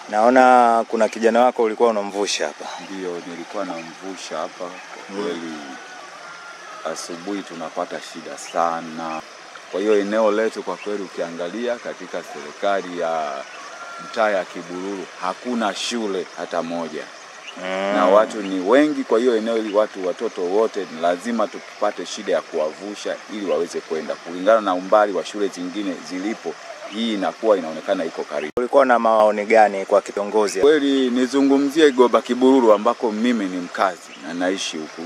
Naona kuna kijana wako ulikuwa unamvusha hapa. Ndio, nilikuwa namvusha hapa. Kwa kweli asubuhi tunapata shida sana. Kwa hiyo eneo letu kwa kweli ukiangalia katika serikali ya mtaa ya Kibururu hakuna shule hata moja. Na watu ni wengi, kwa hiyo eneo hili watoto wote ni lazima tupate shida ya kuwavusha ili waweze kwenda. Kulingana na umbali wa shule zingine zilipo, hii inaonekana iko karibu. Ulikuwa na maoni gani kwa kiongozi? Kweli nizungumzie Goba Kibururu ambako mimi ni mkazi na naishi huku.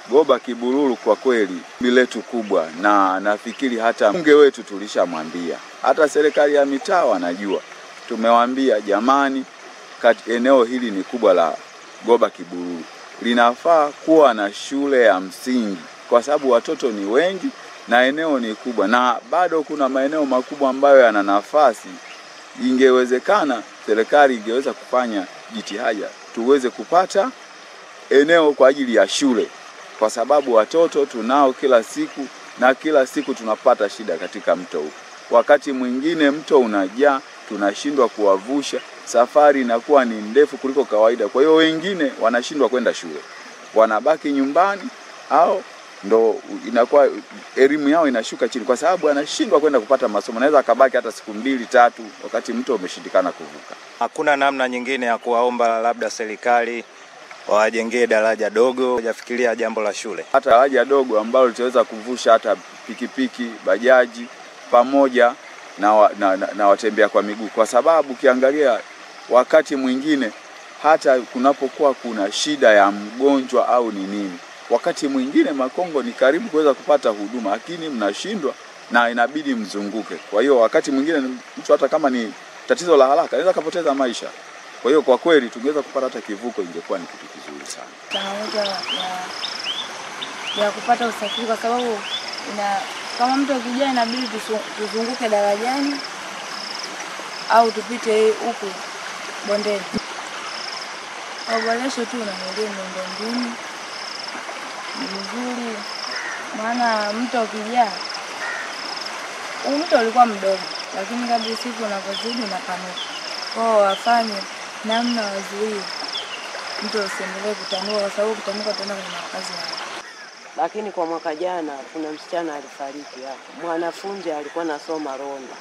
Goba Kibururu kwa kweli ni letu kubwa, na nafikiri hata mbunge wetu tulishamwambia. Hata serikali ya mitaa wanajua. Tumewaambia jamani, eneo hili ni kubwa la Goba Kibururu, linafaa kuwa na shule ya msingi kwa sababu watoto ni wengi na eneo ni kubwa, na bado kuna maeneo makubwa ambayo yana nafasi. Ingewezekana serikali ingeweza kufanya jitihada tuweze kupata eneo kwa ajili ya shule, kwa sababu watoto tunao kila siku na kila siku tunapata shida katika mto huu. Wakati mwingine mto unajaa, tunashindwa kuwavusha, safari inakuwa ni ndefu kuliko kawaida. Kwa hiyo wengine wanashindwa kwenda shule, wanabaki nyumbani, au ndo inakuwa elimu yao inashuka chini kwa sababu anashindwa kwenda kupata masomo. Naweza akabaki hata siku 2-3 wakati mto umeshindikana kuvuka. Hakuna namna nyingine ya kuwaomba labda serikali wajengee daraja dogo? Hajafikiria jambo la shule? Hata daraja dogo ambalo litaweza kuvusha hata pikipiki, bajaji pamoja na watembea kwa miguu, kwa sababu ukiangalia wakati mwingine hata kunapokuwa kuna shida ya mgonjwa au ni nini, wakati mwingine Makongo ni karibu kuweza kupata huduma, lakini mnashindwa na inabidi mzunguke. Kwa hiyo wakati mwingine mtu hata kama ni tatizo la haraka anaweza kupoteza maisha. Kwa hiyo kwa kweli tungeweza kupata hata kivuko, ingekuwa ni kitu kizuri sana. Changamoto ya kupata usafiri, kwa sababu kama mtu akija inabidi tuzunguke darajani au tupite huku bondeni. Waboreshe tu na miundombinu mzuri, maana mto ukijaa, mto ulikuwa mdogo lakini kadri siku unavyozidi unapanuka. Kwa wafanye namna wazuie mto usiendelee kutanuka, kwa sababu kutanuka tena kwenye makazi yao. Lakini kwa mwaka jana kuna msichana alifariki hapo. Mwanafunzi alikuwa anasoma Ronda.